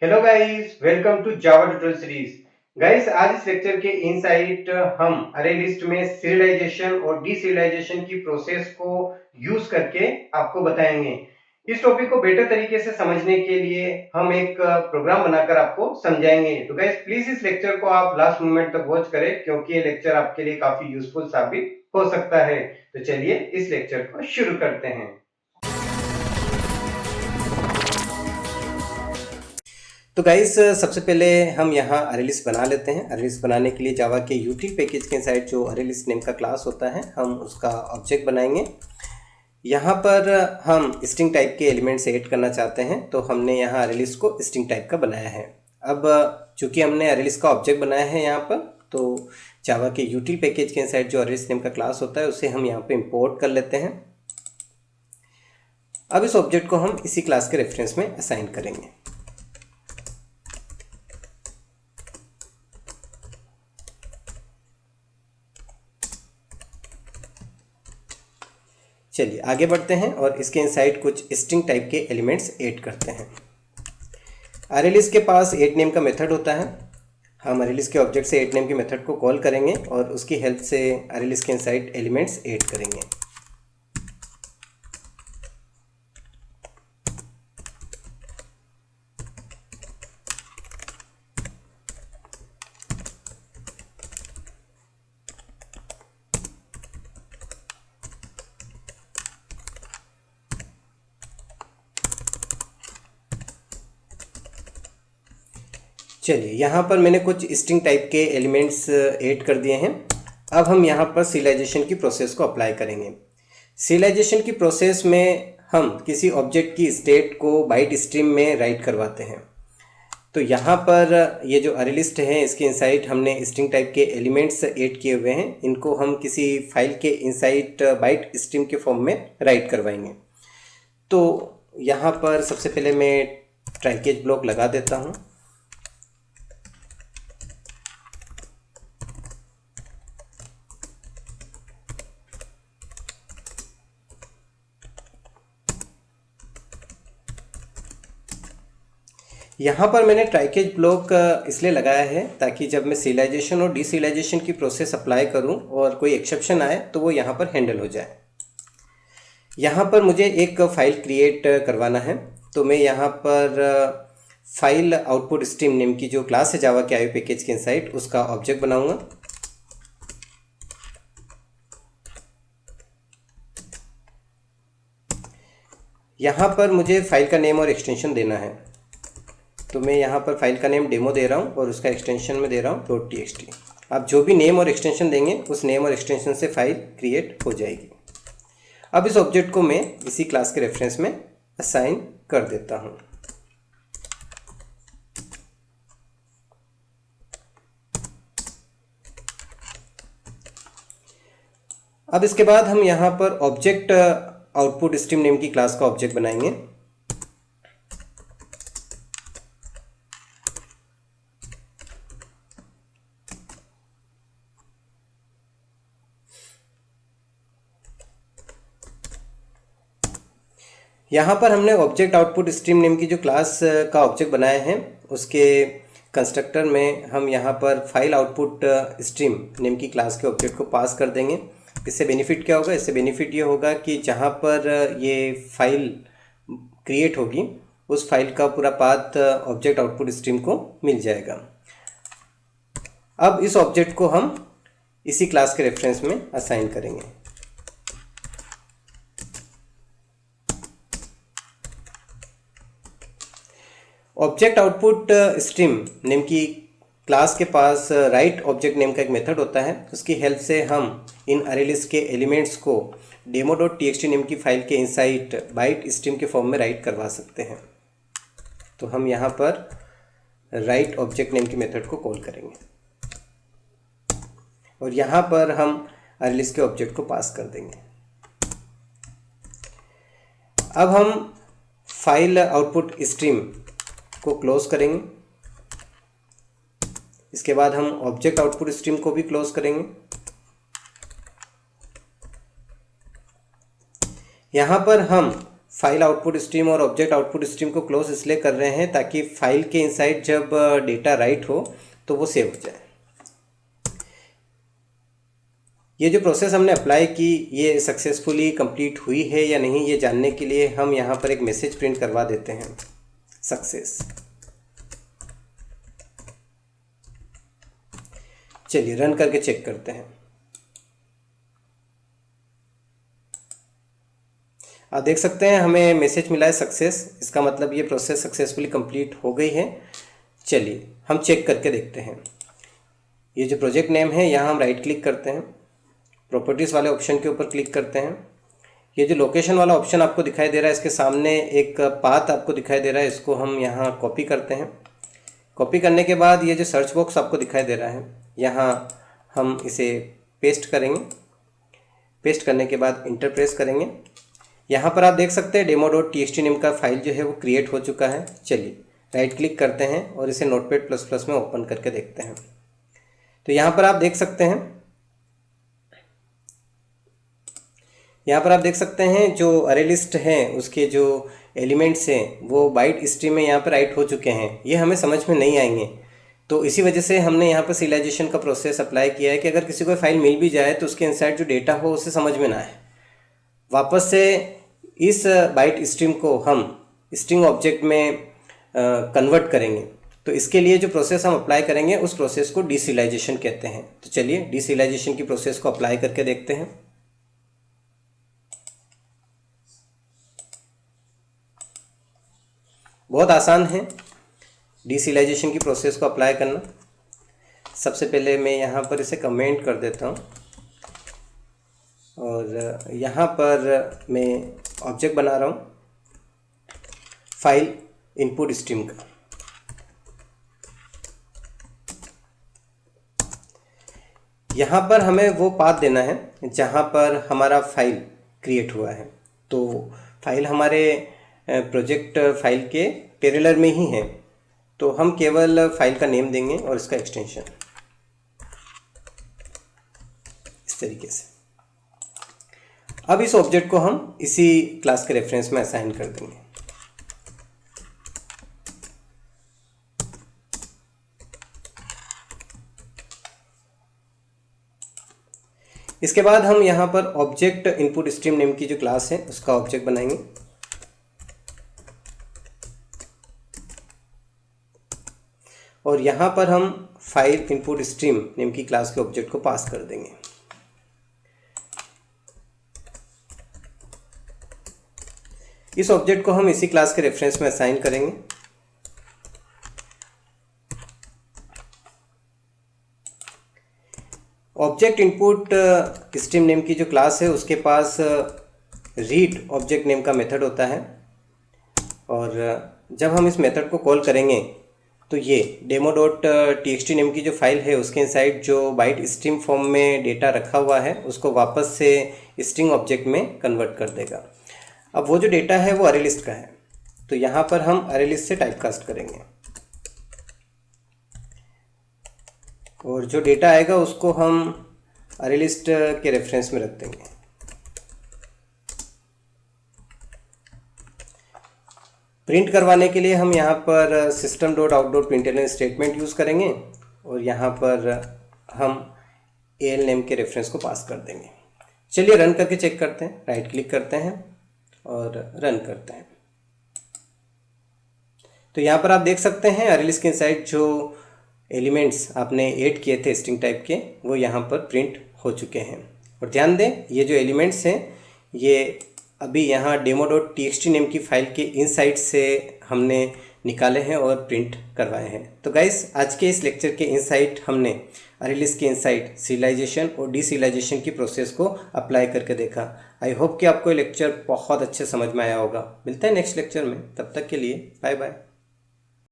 Hello guys, welcome to Java tutorial series. Guys, आज इस lecture के इनसाइट हम अरे लिस्ट में सीरियलाइजेशन और डीसीरियलाइजेशन की प्रोसेस को यूज करके आपको बताएंगे। इस टॉपिक को बेटर तरीके से समझने के लिए हम एक प्रोग्राम बनाकर आपको समझाएंगे। तो गाइस, प्लीज इस लेक्चर को आप लास्ट मोमेंट तक वॉच करें क्योंकि ये लेक्चर आपके लिए काफी यूजफुल साबित हो सकता है। तो चलिए इस लेक्चर को शुरू करते हैं। तो गाइस, सबसे पहले हम यहाँ अरे लिस्ट बना लेते हैं। अरे लिस्ट बनाने के लिए जावा के यूटिल पैकेज के साइड जो अरे लिस्ट नेम का क्लास होता है, हम उसका ऑब्जेक्ट बनाएंगे। यहाँ पर हम स्ट्रिंग टाइप के एलिमेंट्स ऐड करना चाहते हैं, तो हमने यहाँ अरे लिस्ट को स्ट्रिंग टाइप का बनाया है। अब चूंकि हमने अरे लिस्ट का ऑब्जेक्ट बनाया है यहाँ पर, तो जावा के यूटिल पैकेज के साइड जो अरे लिस्ट नेम का क्लास होता है उसे हम यहाँ पे इंपोर्ट कर लेते हैं। अब इस ऑब्जेक्ट को हम इसी क्लास के रेफरेंस में असाइन करेंगे। चलिए आगे बढ़ते हैं और इसके इनसाइड कुछ स्ट्रिंग टाइप के एलिमेंट्स ऐड करते हैं। अरे लिस्ट के पास ऐड नेम का मेथड होता है। हम अरे लिस्ट के ऑब्जेक्ट से ऐड नेम के मेथड को कॉल करेंगे और उसकी हेल्प से अरे लिस्ट के इनसाइड एलिमेंट्स ऐड करेंगे। चलिए यहाँ पर मैंने कुछ स्ट्रिंग टाइप के एलिमेंट्स ऐड कर दिए हैं। अब हम यहाँ पर सीरियलाइजेशन की प्रोसेस को अप्लाई करेंगे। सीरियलाइजेशन की प्रोसेस में हम किसी ऑब्जेक्ट की स्टेट को बाइट स्ट्रीम में राइट करवाते हैं। तो यहाँ पर ये जो अरे लिस्ट है, इसके इनसाइड हमने स्ट्रिंग टाइप के एलिमेंट्स ऐड किए हुए हैं। इनको हम किसी फाइल के इनसाइड बाइट स्ट्रीम के फॉर्म में राइट करवाएंगे। तो यहाँ पर सबसे पहले मैं ट्राई कैच ब्लॉक लगा देता हूँ। यहाँ पर मैंने ट्राई कैच ब्लॉक इसलिए लगाया है ताकि जब मैं सीरियलाइजेशन और डीसीरियलाइजेशन की प्रोसेस अप्लाई करूँ और कोई एक्सेप्शन आए तो वो यहाँ पर हैंडल हो जाए। यहाँ पर मुझे एक फ़ाइल क्रिएट करवाना है, तो मैं यहाँ पर फाइल आउटपुट स्ट्रीम नेम की जो क्लास है जावा के आईओ पैकेज के इनसाइड, उसका ऑब्जेक्ट बनाऊंगा। यहाँ पर मुझे फाइल का नेम और एक्सटेंशन देना है, तो मैं यहाँ पर फाइल का नेम डेमो दे रहा हूँ और उसका एक्सटेंशन में दे रहा हूँ .txt। आप जो भी नेम और एक्सटेंशन देंगे उस नेम और एक्सटेंशन से फाइल क्रिएट हो जाएगी। अब इस ऑब्जेक्ट को मैं इसी क्लास के रेफरेंस में असाइन कर देता हूँ। अब इसके बाद हम यहाँ पर ऑब्जेक्ट आउटपुट स्ट्रीम नेम की क्लास का ऑब्जेक्ट बनाएंगे। यहाँ पर हमने ऑब्जेक्ट आउटपुट स्ट्रीम नेम की जो क्लास का ऑब्जेक्ट बनाया है, उसके कंस्ट्रक्टर में हम यहाँ पर फाइल आउटपुट स्ट्रीम नेम की क्लास के ऑब्जेक्ट को पास कर देंगे। इससे बेनिफिट क्या होगा? इससे बेनिफिट ये होगा कि जहाँ पर ये फाइल क्रिएट होगी उस फाइल का पूरा पाथ ऑब्जेक्ट आउटपुट स्ट्रीम को मिल जाएगा। अब इस ऑब्जेक्ट को हम इसी क्लास के रेफरेंस में असाइन करेंगे। ऑब्जेक्ट आउटपुट स्ट्रीम नेम की क्लास के पास राइट ऑब्जेक्ट नेम का एक मेथड होता है। उसकी हेल्प से हम इन अरे लिस्ट के एलिमेंट्स को demo.txt नेम की फाइल के इनसाइड बाइट स्ट्रीम के फॉर्म में राइट करवा सकते हैं। तो हम यहाँ पर राइट ऑब्जेक्ट नेम के मेथड को कॉल करेंगे और यहाँ पर हम अरे लिस्ट के ऑब्जेक्ट को पास कर देंगे। अब हम फाइल आउटपुट स्ट्रीम को क्लोज करेंगे। इसके बाद हम ऑब्जेक्ट आउटपुट स्ट्रीम को भी क्लोज करेंगे। यहाँ पर हम फाइल आउटपुट स्ट्रीम और ऑब्जेक्ट आउटपुट स्ट्रीम को क्लोज इसलिए कर रहे हैं ताकि फाइल के इनसाइड जब डेटा राइट हो तो वो सेव हो जाए। ये जो प्रोसेस हमने अप्लाई की ये सक्सेसफुली कंप्लीट हुई है या नहीं, ये जानने के लिए हम यहाँ पर एक मैसेज प्रिंट करवा देते हैं, सक्सेस। चलिए रन करके चेक करते हैं। आप देख सकते हैं हमें मैसेज मिला है सक्सेस, इसका मतलब ये प्रोसेस सक्सेसफुली कंप्लीट हो गई है। चलिए हम चेक करके देखते हैं। ये जो प्रोजेक्ट नेम है यहाँ हम राइट क्लिक करते हैं, प्रॉपर्टीज़ वाले ऑप्शन के ऊपर क्लिक करते हैं। ये जो लोकेशन वाला ऑप्शन आपको दिखाई दे रहा है इसके सामने एक पाथ आपको दिखाई दे रहा है, इसको हम यहाँ कॉपी करते हैं। कॉपी करने के बाद ये जो सर्च बॉक्स आपको दिखाई दे रहा है यहाँ हम इसे पेस्ट करेंगे। पेस्ट करने के बाद इंटर प्रेस करेंगे। यहाँ पर आप देख सकते हैं demo.txt नेम का फाइल जो है वो क्रिएट हो चुका है। चलिए राइट क्लिक करते हैं और इसे नोटपैड प्लस प्लस में ओपन करके देखते हैं। तो यहाँ पर आप देख सकते हैं, जो अरे लिस्ट है उसके जो एलिमेंट्स हैं वो बाइट स्ट्रीम में यहाँ पर राइट हो चुके हैं। ये हमें समझ में नहीं आएंगे, तो इसी वजह से हमने यहाँ पर सीरियलाइजेशन का प्रोसेस अप्लाई किया है कि अगर किसी को फाइल मिल भी जाए तो उसके इनसाइड जो डेटा हो उसे समझ में ना आए। वापस से इस बाइट स्ट्रीम को हम स्ट्रिंग ऑब्जेक्ट में कन्वर्ट करेंगे। तो इसके लिए जो प्रोसेस हम अप्लाई करेंगे उस प्रोसेस को डीसीरियलाइजेशन कहते हैं। तो चलिए डीसीरियलाइजेशन की प्रोसेस को अप्लाई करके देखते हैं। बहुत आसान है डीसीरियलाइजेशन की प्रोसेस को अप्लाई करना। सबसे पहले मैं यहाँ पर इसे कमेंट कर देता हूँ और यहाँ पर मैं ऑब्जेक्ट बना रहा हूँ फाइल इनपुट स्ट्रीम का। यहाँ पर हमें वो पाथ देना है जहाँ पर हमारा फाइल क्रिएट हुआ है। तो फाइल हमारे प्रोजेक्ट फाइल के पैरेलल में ही है, तो हम केवल फाइल का नेम देंगे और इसका एक्सटेंशन इस तरीके से। अब इस ऑब्जेक्ट को हम इसी क्लास के रेफरेंस में असाइन कर देंगे। इसके बाद हम यहाँ पर ऑब्जेक्ट इनपुट स्ट्रीम नेम की जो क्लास है उसका ऑब्जेक्ट बनाएंगे। और यहाँ पर हम फाइल इनपुट स्ट्रीम नेम की क्लास के ऑब्जेक्ट को पास कर देंगे। इस ऑब्जेक्ट को हम इसी क्लास के रेफरेंस में असाइन करेंगे। ऑब्जेक्ट इनपुट स्ट्रीम नेम की जो क्लास है उसके पास रीड ऑब्जेक्ट नेम का मेथड होता है, और जब हम इस मेथड को कॉल करेंगे तो ये demo.txt नेम की जो फाइल है उसके इनसाइड जो बाइट स्ट्रीम फॉर्म में डेटा रखा हुआ है उसको वापस से स्ट्रिंग ऑब्जेक्ट में कन्वर्ट कर देगा। अब वो जो डेटा है वो अरे लिस्ट का है, तो यहाँ पर हम अरे लिस्ट से टाइपकास्ट करेंगे और जो डेटा आएगा उसको हम अरे लिस्ट के रेफरेंस में रख देंगे। प्रिंट करवाने के लिए हम यहाँ पर system.out.println स्टेटमेंट यूज़ करेंगे और यहाँ पर हम AL नेम के रेफरेंस को पास कर देंगे। चलिए रन करके चेक करते हैं। राइट क्लिक करते हैं और रन करते हैं। तो यहाँ पर आप देख सकते हैं अरे लिस्ट के इनसाइड जो एलिमेंट्स आपने ऐड किए थे स्ट्रिंग टाइप के वो यहाँ पर प्रिंट हो चुके हैं। और ध्यान दें ये जो एलिमेंट्स हैं ये अभी यहाँ demo.txt नेम की फाइल के इनसाइड से हमने निकाले हैं और प्रिंट करवाए हैं। तो गाइस आज के इस लेक्चर के इनसाइड हमने अरे लिस्ट के इनसाइड सीरियलाइजेशन और डीसीरियलाइजेशन की प्रोसेस को अप्लाई करके देखा। आई होप कि आपको ये लेक्चर बहुत अच्छे समझ में आया होगा। मिलते हैं नेक्स्ट लेक्चर में, तब तक के लिए बाय बाय।